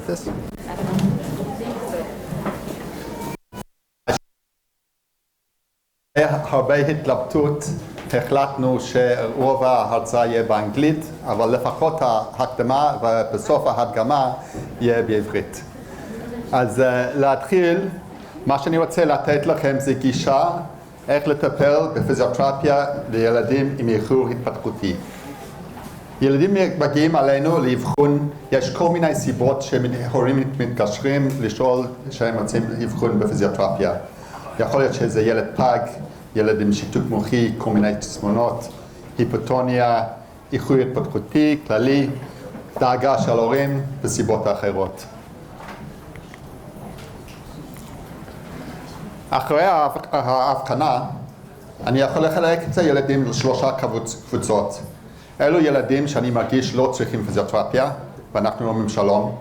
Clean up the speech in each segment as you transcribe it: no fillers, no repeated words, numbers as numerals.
need this? הרבה התלבטות, החלטנו שרוב ההרצאה יהיה באנגלית, אבל לפחות ההקדמה ובסוף ההדגמה יהיה בעברית. אז להתחיל, מה שאני רוצה לתת לכם זה גישה איך לטפל בפיזיותרפיה לילדים עם איחור התפתחותי. ילדים מגיעים עלינו לאבחון, יש כל מיני סיבות שהורים מתקשרים לשאול שהם רוצים אבחון בפיזיותרפיה. יכול להיות שזה ילד פג, ילד עם שיתוק מוחי, כל מיני תסמונות, היפוטוניה, איחור התפתחותי, כללי, דאגה של הורים וסיבות אחרות. אחרי ההבחנה, אני יכול לחלק את הילדים לשלושה קבוצות. אלו ילדים שאני מרגיש לא צריכים פיזיותרפיה, ואנחנו אומרים שלום.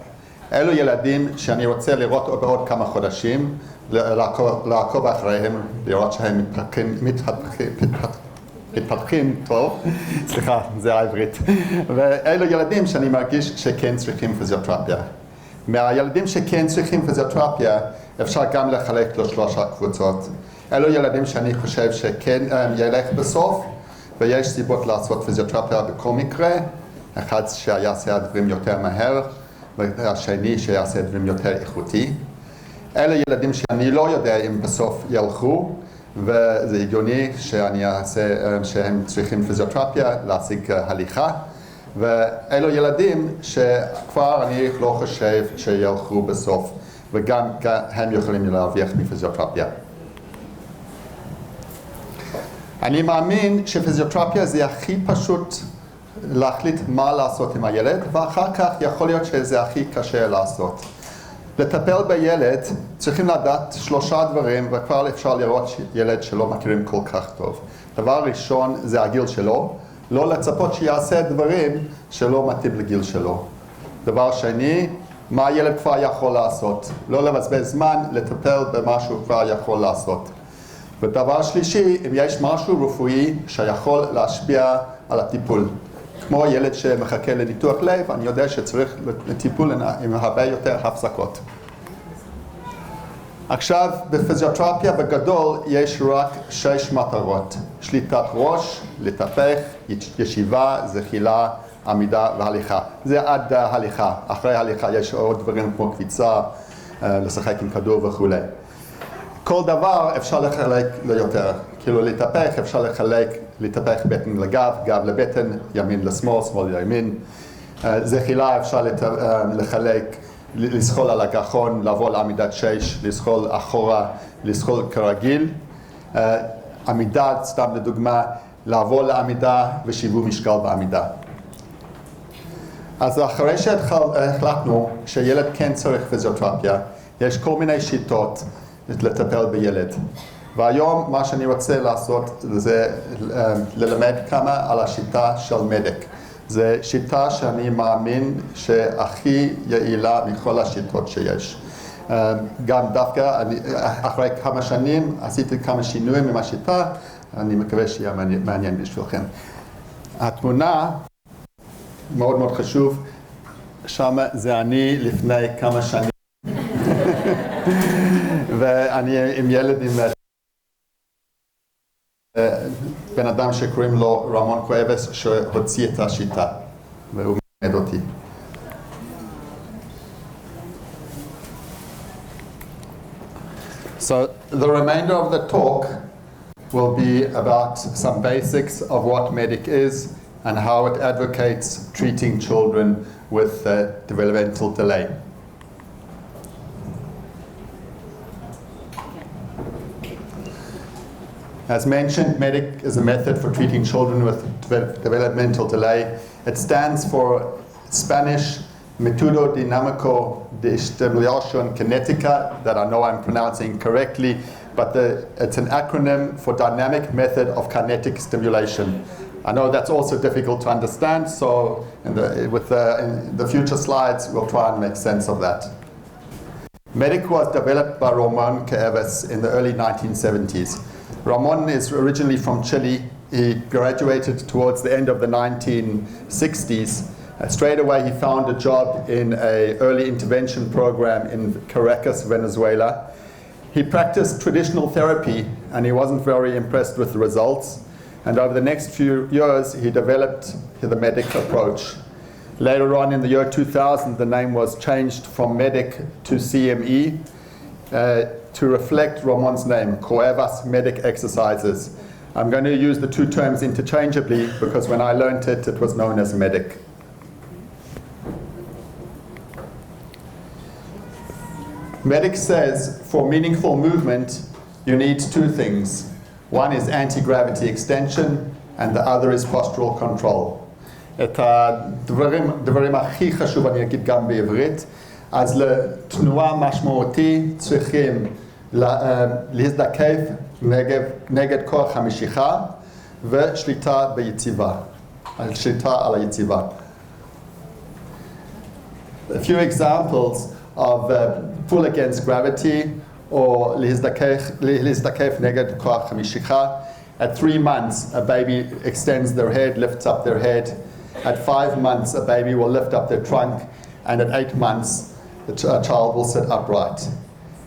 אלו ילדים שאני רוצה לראות בעוד כמה חודשים, לעקוב אחריהם, לראות שהם מתפתחים טוב. סליחה, זה העברית. ואלו ילדים שאני מרגיש שכן צריכים פיזיותרפיה. מהילדים שכן צריכים פיזיותרפיה, אפשר גם לחלק לשלושה קבוצות. אלו ילדים שאני חושב שכן ילך בסוף, ויש סיבות לעשות פיזיותרפיה בכל מקרה. אחד שיעשה דברים יותר מהר, והשני שיעשה דברים יותר איכותי. אלה ילדים שאני לא יודע אם בסוף ילכו, וזה הגיוני שאני אעשה שהם צריכים פיזיותרפיה, להשיג הליכה. ואלו ילדים שכבר אני לא חושב שילכו בסוף, וגם הם יכולים להרוויח מפיזיותרפיה. אני מאמין שפיזיותרפיה זה הכי פשוט להחליט מה לעשות עם הילד, ואחר כך יכול להיות שזה הכי קשה לעשות. לטפל בילד צריכים לדעת שלושה דברים, וכבר אפשר לראות ילד שלא מכירים כל כך טוב. דבר ראשון זה הגיל שלו, לא לצפות שיעשה דברים שלא מתאים לגיל שלו. דבר שני, מה הילד כבר יכול לעשות. לא לבזבז זמן לטפל במה שהוא כבר יכול לעשות. ודבר שלישי, אם יש משהו רפואי שיכול להשפיע על הטיפול. כמו ילד שמחכה לניתוח לב, אני יודע שצריך לטיפול עם הרבה יותר הפסקות. עכשיו, בפיזיותרפיה בגדול יש רק 6 מטרות. שליטת ראש, להתהפך, ישיבה, זחילה, עמידה והליכה. זה עד הליכה. אחרי הליכה יש עוד דברים כמו קפיצה, לשחק עם כדור וכו'. כל דבר אפשר לחלק ליותר. כאילו להתהפך, אפשר להתהפך בטן לגב, גב לבטן, ימין לשמאל, שמאל לימין. זחילה אפשר לחלק, לזחול על הגחון, לעבור לעמידת 6, לזחול אחורה, לזחול כרגיל. עמידה, סתם לדוגמה, לעבור לעמידה ושיווי משקל בעמידה. אז אחרי שהחלטנו שילד כן צריך פיזיותרפיה, יש כל מיני שיטות לטפל בילד. והיום מה שאני רוצה לעשות זה ללמד כמה על השיטה של מדק. זו שיטה שאני מאמין שהכי יעילה מכל השיטות שיש. גם דווקא אחרי כמה שנים עשיתי כמה שינויים עם השיטה, אני מקווה שיהיה מעניין בשבילכם. התמונה, מאוד מאוד חשוב, שם זה אני לפני כמה שנים. ואני עם ילד עם בן אדם שקוראים לו רמון קואבס שהוציא את השיטה והוא מלמד אותי. So the remainder of the talk will be about some basics of what MEDIC is and how it advocates treating children with developmental delay. As mentioned, MEDIC is a method for treating children with developmental delay. It stands for Spanish Método Dinámico de Estimulación Kinética, that I know I'm pronouncing correctly, but it's an acronym for Dynamic Method of Kinetic Stimulation. I know that's also difficult to understand, so in the future slides we'll try and make sense of that. MEDIC was developed by Ramon Caevas in the early 1970s. Ramon is originally from Chile. He graduated towards the end of the 1960s Straight away, he found a job in an early intervention program in Caracas, Venezuela. He practiced traditional therapy, and he wasn't very impressed with the results. And over the next few years, he developed the medic approach. Later on in the year 2000, the name was changed from medic to CME to reflect Ramon's name, Cuevas Medic Exercises. I'm going to use the two terms interchangeably because when I learned it, it was known as medic. Medic says for meaningful movement, you need two things. One is anti-gravity extension, and the other is postural control. את הדברים הכי חשוב אני אגיד גם בעברית. אז לתנועה משמעותי צריכים להזדקף נגד כוח המשיכה ושליטה ביציבה. שליטה על היציבה. A few examples of pull against gravity or להזדקף נגד כוח המשיכה. At 3 months, a baby extends their head, lifts up their head. At 5 months, a baby will lift up their trunk. And at 8 months, a child will sit upright.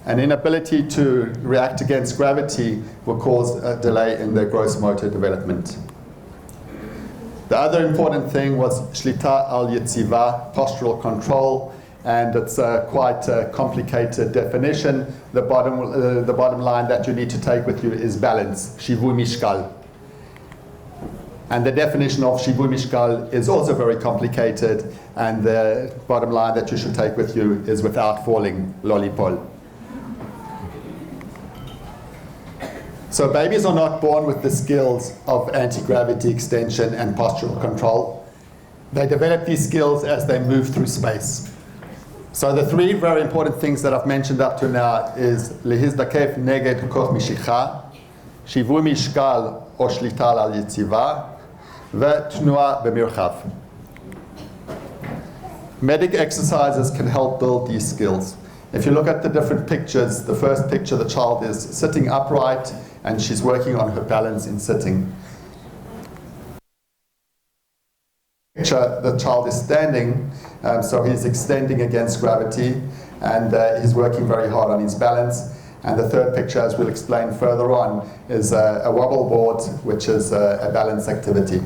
An inability to react against gravity will cause a delay in their gross motor development. The other important thing was shlita al yetziva, postural control. And it's quite a complicated definition. The bottom line that you need to take with you is balance, shivui mishkal. And the definition of shivui mishkal is also very complicated, and the bottom line that you should take with you is without falling, lo lipol. So babies are not born with the skills of anti-gravity extension and postural control. They develop these skills as they move through space. So the three very important things that I've mentioned up to now is להזדקף נגד כוח משיכה, שיווי משקל או שליטה על יציבה, ותנועה במרחב. Medic exercises can help build these skills. If you look at the different pictures, the first picture, the child is sitting upright and she's working on her balance in sitting. The child is standing, so he's extending against gravity, and he's working very hard on his balance. And the third picture, as we'll explain further on, is a wobble board, which is a balance activity.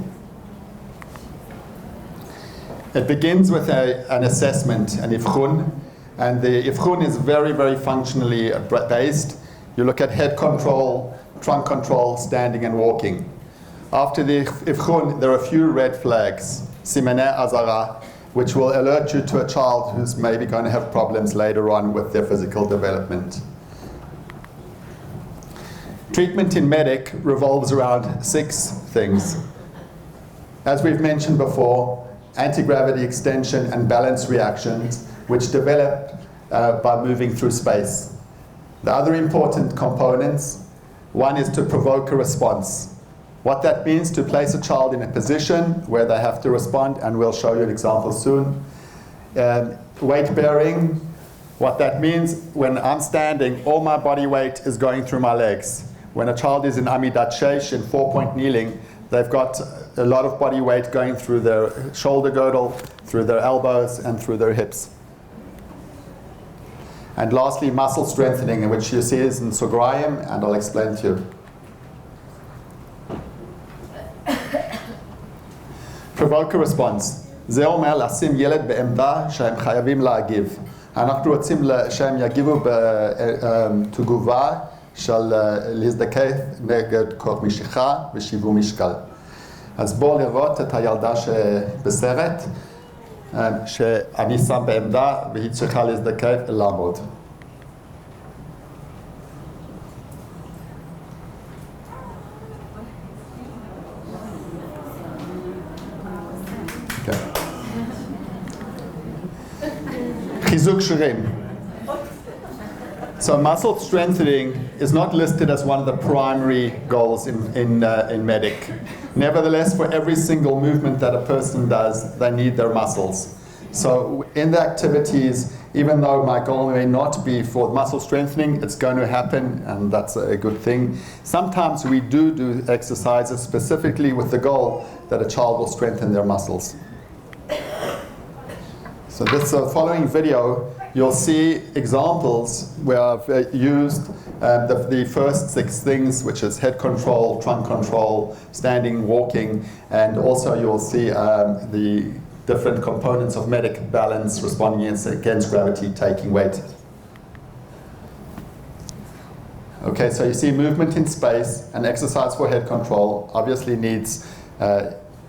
It begins with an assessment, an ifchun, and the ifchun is very, very functionally based. You look at head control, trunk control, standing and walking. After the ifchun, there are a few red flags, simanei azara, which will alert you to a child who's maybe going to have problems later on with their physical development. Treatment in medic revolves around 6 things. As we've mentioned before, anti-gravity extension and balance reactions, which develop by moving through space. The other important components, one is to provoke a response. What that means, to place a child in a position where they have to respond, and we'll show you an example soon. Weight bearing, what that means, when I'm standing, all my body weight is going through my legs. When a child is in amidat sheish, in 4-point kneeling, they've got a lot of body weight going through their shoulder girdle, through their elbows, and through their hips. And lastly, muscle strengthening, which you see is in Sograyim, and I'll explain to you. Provoke a response. זה אומר לשים ילד בעמדה שהם חייבים להגיב. אנחנו רוצים שהם יגיבו בתגובה של להזדקף נגד כוח משיכה ושיווי משקל. אז בואו לראות את הילדה שבסרט, שאני שם בעמדה והיא צריכה להזדקף לעמוד. חיזוק שרירים. So muscle strengthening is not listed as one of the primary goals in medic. Nevertheless, for every single movement that a person does, they need their muscles. So in the activities, even though my goal may not be for muscle strengthening, it's going to happen, and that's a good thing. Sometimes we do exercises specifically with the goal that a child will strengthen their muscles. So this following video, you'll see examples where I've used the first 6 things, which is head control, trunk control, standing, walking, and also you'll see the different components of medic balance, responding against gravity, taking weight. Okay, so you see movement in space, and exercise for head control obviously needs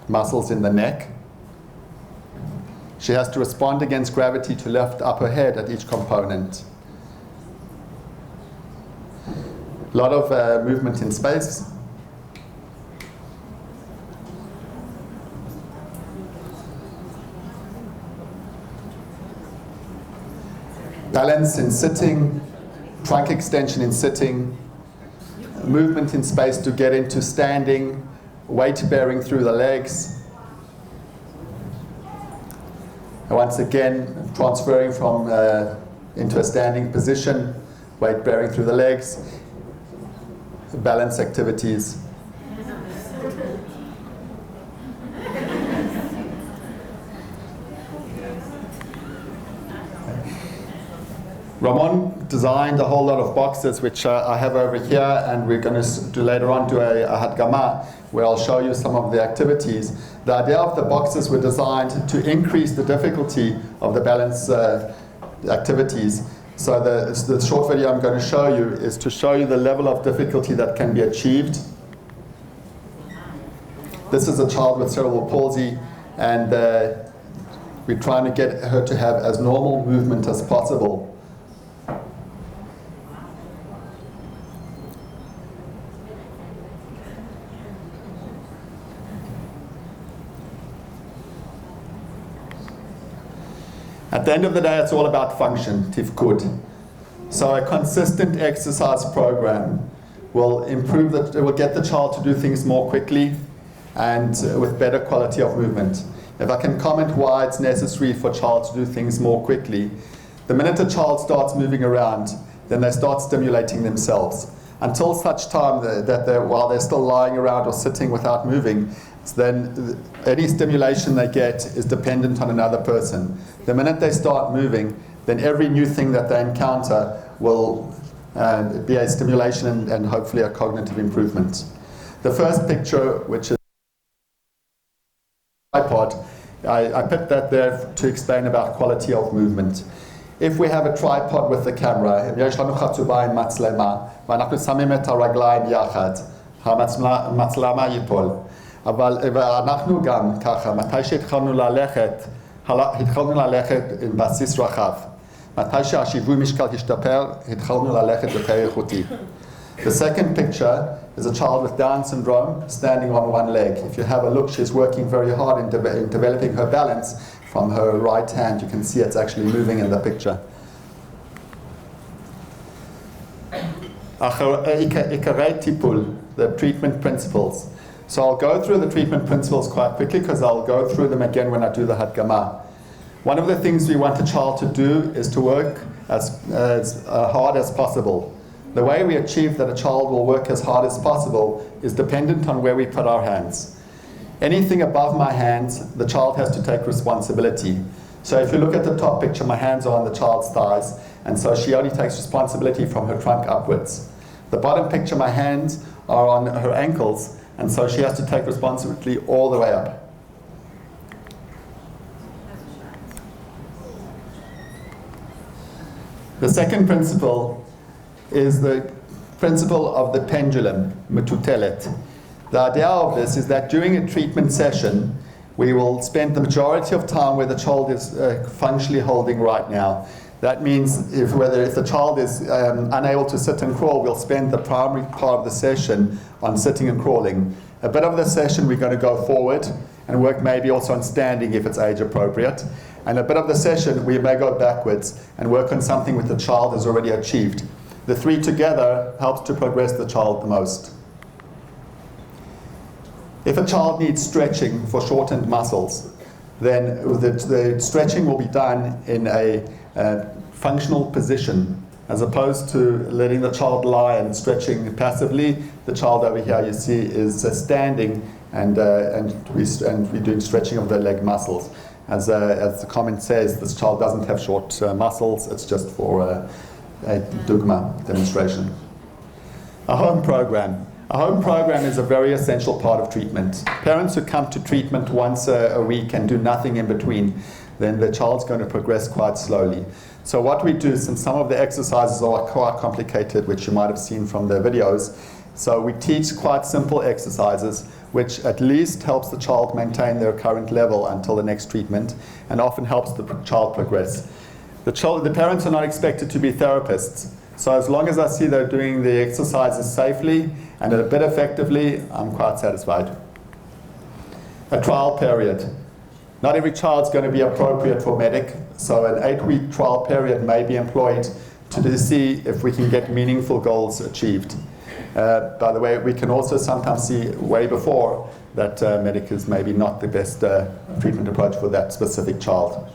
muscles in the neck. She has to respond against gravity to lift up her head at each component. A lot of movement in space. Balance in sitting, trunk extension in sitting, movement in space to get into standing, weight bearing through the legs. Once again, transferring from into a standing position, weight bearing through the legs, balance activities. Ramon designed a whole lot of boxes, which I have over here, and we're going to do later on do a hadgama, where I'll show you some of the activities. The idea of the boxes were designed to increase the difficulty of the balance activities. So the short video I'm going to show you is to show you the level of difficulty that can be achieved. This is a child with cerebral palsy, and we're trying to get her to have as normal movement as possible. At the end of the day, it's all about function, tifkud. So a consistent exercise program will improve it will get the child to do things more quickly and with better quality of movement. If I can comment why it's necessary for a child to do things more quickly, the minute a child starts moving around, then they start stimulating themselves. Until such time that while they're still lying around or sitting without moving, then any stimulation they get is dependent on another person. The minute they start moving, then every new thing that they encounter will be a stimulation and hopefully a cognitive improvement. The first picture, which is a tripod, I put that there to explain about quality of movement. If we have a tripod with the camera, יש לנו חצובה עם מצלמה, ואנחנו שמים את הרגליים יחד, המצלמה ייפול. אבל אנחנו גם ככה, מתי שהתחלנו ללכת עם בסיס רחב. מתי שהשיווי משקל השתפר, התחלנו ללכת יותר איכותי. The second picture is a child with Down syndrome standing on one leg. If you have a look, she's working very hard in developing her balance. From her right hand, you can see it's actually moving in the picture. עיקרי טיפול, the treatment principles. So I'll go through the treatment principles quite quickly because I'll go through them again when I do the hadgama. One of the things we want a child to do is to work as hard as possible. The way we achieve that a child will work as hard as possible is dependent on where we put our hands. Anything above my hands, the child has to take responsibility. So if you look at the top picture, my hands are on the child's thighs, and so she only takes responsibility from her trunk upwards. The bottom picture, my hands are on her ankles, and so she has to take responsibility all the way up. The second principle is the principle of the pendulum, metutelet. The idea of this is that during a treatment session, we will spend the majority of time where the child is functionally holding right now. That means if the child is unable to sit and crawl, we'll spend the primary part of the session on sitting and crawling. A bit of the session we're going to go forward and work maybe also on standing if it's age appropriate. And a bit of the session we may go backwards and work on something which the child has already achieved. The three together helps to progress the child the most. If a child needs stretching for shortened muscles, then the stretching will be done in a functional position, as opposed to letting the child lie and stretching passively. The child over here you see is standing and we're doing stretching of the leg muscles. As the comment says, this child doesn't have short muscles. It's just for a dogma demonstration. A home program. A home program is a very essential part of treatment. Parents who come to treatment once a week and do nothing in between, then the child's going to progress quite slowly. So what we do, since some of the exercises are quite complicated, which you might have seen from the videos, so we teach quite simple exercises, which at least helps the child maintain their current level until the next treatment, and often helps the child progress. The parents are not expected to be therapists, so as long as I see they're doing the exercises safely and a bit effectively, I'm quite satisfied. A trial period. Not every child's going to be appropriate for medic, so an 8-week trial period may be employed to see if we can get meaningful goals achieved. By the way, we can also sometimes see way before that medic is maybe not the best treatment approach for that specific child.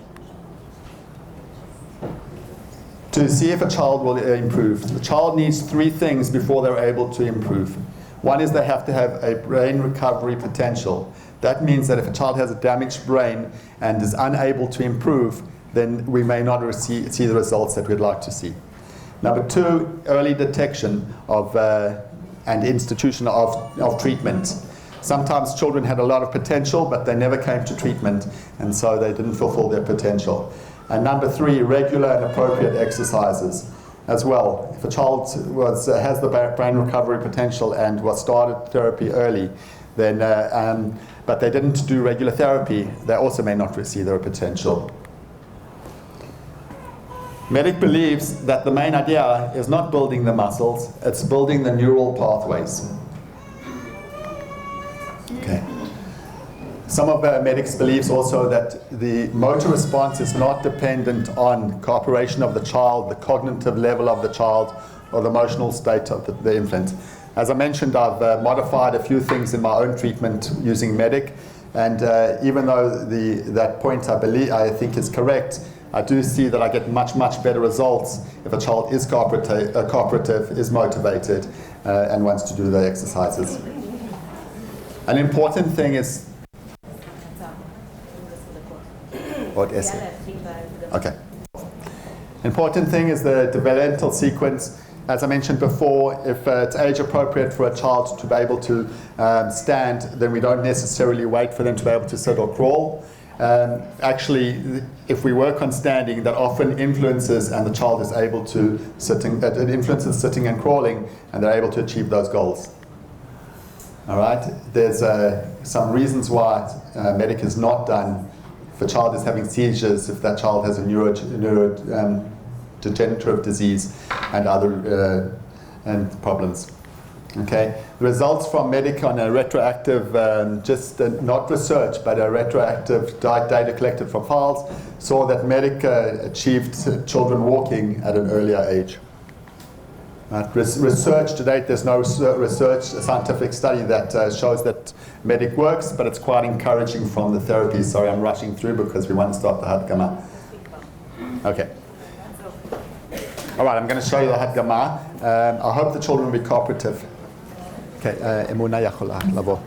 To see if a child will improve, the child needs 3 things before they're able to improve. One is they have to have a brain recovery potential. That means that if a child has a damaged brain and is unable to improve, then we may not see the results that we'd like to see. Number 2, early detection of and institution of treatment. Sometimes children had a lot of potential, but they never came to treatment, and so they didn't fulfill their potential. And number 3, regular and appropriate exercises as well. If a child has the brain recovery potential and was started therapy early, then but they didn't do regular therapy, they also may not receive their potential. Medic believes that the main idea is not building the muscles, it's building the neural pathways. Okay. Some of Medic's beliefs also that the motor response is not dependent on cooperation of the child, the cognitive level of the child, or the emotional state of the infant. As I mentioned, I've modified a few things in my own treatment using Medic, and even though that point I think is correct, I do see that I get much better results if a child is cooperative, is motivated, and wants to do the exercises. An important thing is what essay? Okay. Important thing is the developmental sequence. As I mentioned before, if it's age appropriate for a child to be able to stand, then we don't necessarily wait for them to be able to sit or crawl. Actually, if we work on standing, that often influences, and the child is able to it influences sitting and crawling, and they're able to achieve those goals. All right. There's some reasons why Medic is not done. If a child is having seizures, if that child has a neurodegenerative disease and other problems. Okay, the results from Medic on a retroactive, not research, but a retroactive data collected from files, saw that Medic achieved children walking at an earlier age. Research to date, there's no scientific study that shows that Medic works, but it's quite encouraging from the therapy. Sorry, I'm rushing through because we want to start the Hadgama. Okay. All right, I'm going to show you the Hadgama. I hope the children will be cooperative. Okay, Emuna yachola lavo.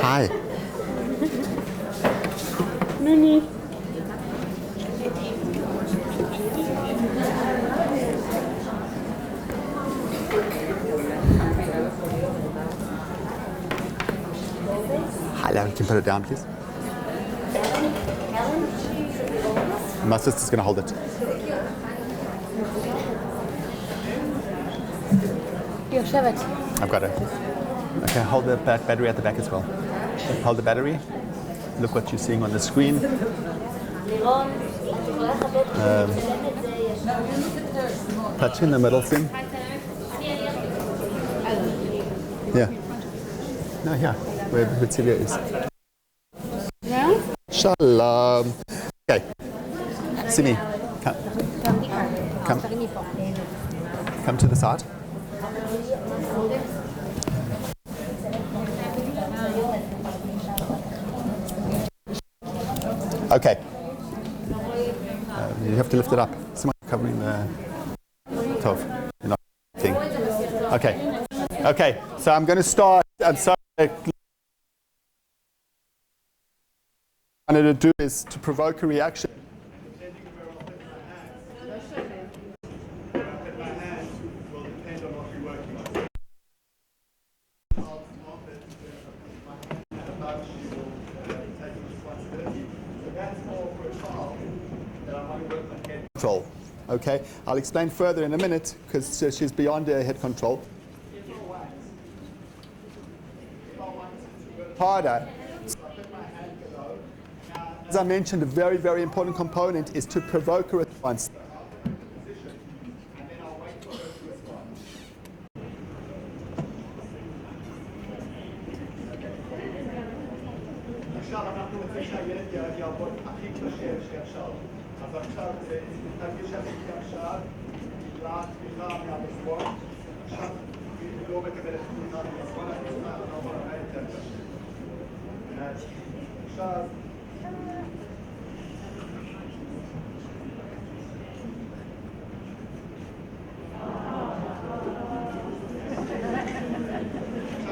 Hi. Nuni. Hi, can you put it down, please? My sister's going to hold it. I've got it. Okay, hold the battery at the back as well. Hold the battery. Look what you're seeing on the screen. Touch in the middle, Sim. Yeah. No, yeah. Where Sivia is. Yeah? Shalom. Okay. Simi, come to the side. Okay. You have to lift it up. Someone covering the top. You're not lifting. Okay. Okay. So I'm going to start. I'm sorry. What I wanted to do is to provoke a reaction. Control. Okay, I'll explain further in a minute because she's beyond her head control. Harder. As I mentioned, a very, very important component is to provoke a response. אז עכשיו תרגיש שעשיתי עכשיו, קיבלה תמיכה מהמספון, עכשיו היא לא מקבלת תמיכה מהמספון, אני לא יכול לנהל יותר קשה. עכשיו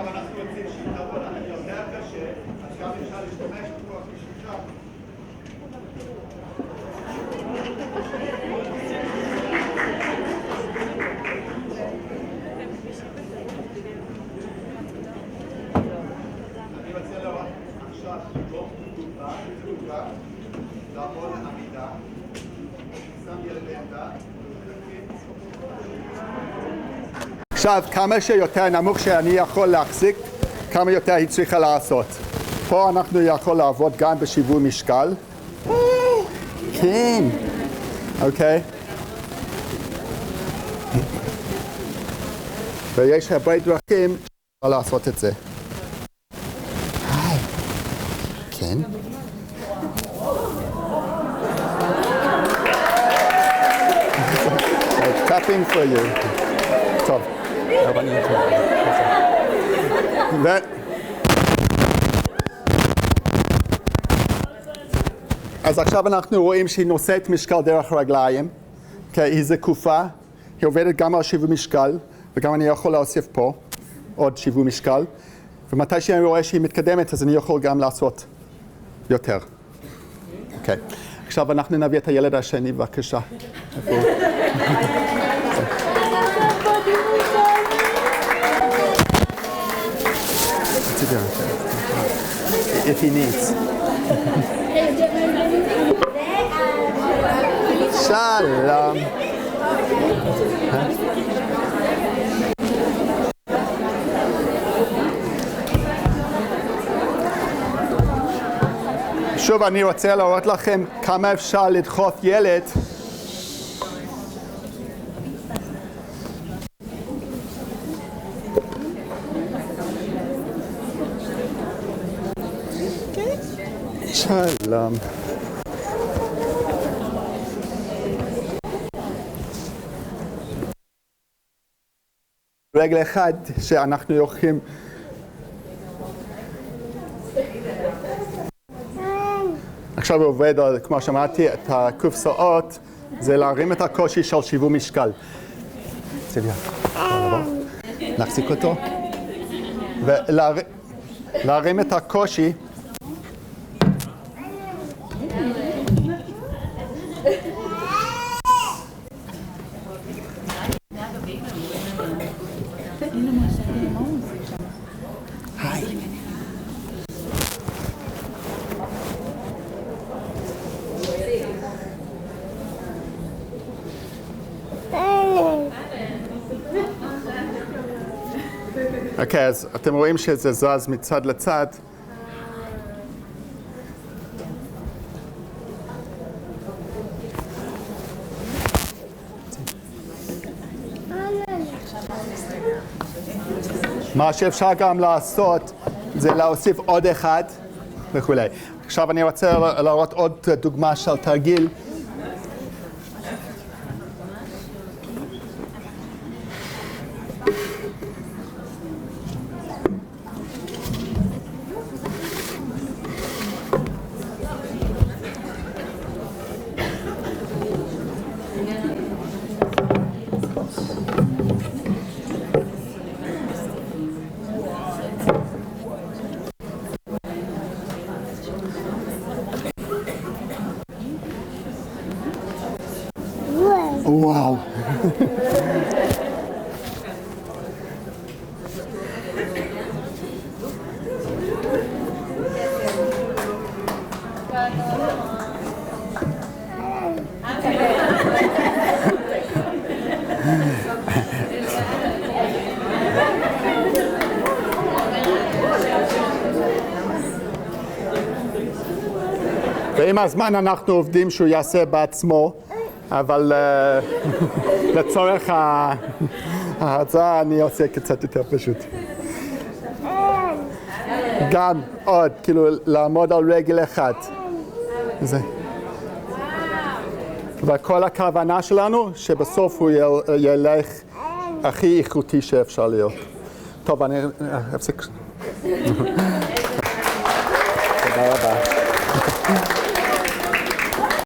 אנחנו יוצאים שהיא תעבוד יותר קשה, אז גם אפשר להשתמש בכוח משותף. עכשיו, כמה שיותר נמוך שאני יכול להחזיק, כמה יותר היא צריכה לעשות. פה אנחנו יכול לעבוד גם בשיווי משקל. כן. אוקיי. ויש הרבה דרכים לעשות את זה. היי. כן. Tapping for you. טוב. אז עכשיו אנחנו רואים שהיא נושאת משקל דרך הרגליים. היא זקופה, היא עובדת גם על שיווי משקל, וגם אני יכול להוסיף פה עוד שיווי משקל. ומתי שאני רואה שהיא מתקדמת, אז אני יכול גם לעשות יותר. אוקיי. עכשיו אנחנו נביא את הילד השני, בבקשה. If he needs. Shalom. שוב, אני רוצה להראות לכם כמה אפשר לדחוף ילד. שלום. רגל אחד שאנחנו יכולים עכשיו הוא עובד, כמו שאמרתי, את הקופסאות, זה להרים את הקושי של שיווי משקל. צביה, להחזיק אותו ולהרים את הקושי. אוקיי, אז אתם רואים שזה זז מצד לצד. מה שאפשר גם לעשות זה להוסיף עוד אחד וכולי. עכשיו אני רוצה להראות עוד דוגמה של תרגיל. וואו. ועם הזמן אנחנו עובדים שהוא יעשה בעצמו, אבל לצורך ההרצאה אני עושה קצת יותר פשוט. גם עוד, כאילו לעמוד על רגל אחת. זה. וכל הכוונה שלנו שבסוף הוא ילך הכי איכותי שאפשר להיות. טוב, אני אפסיק.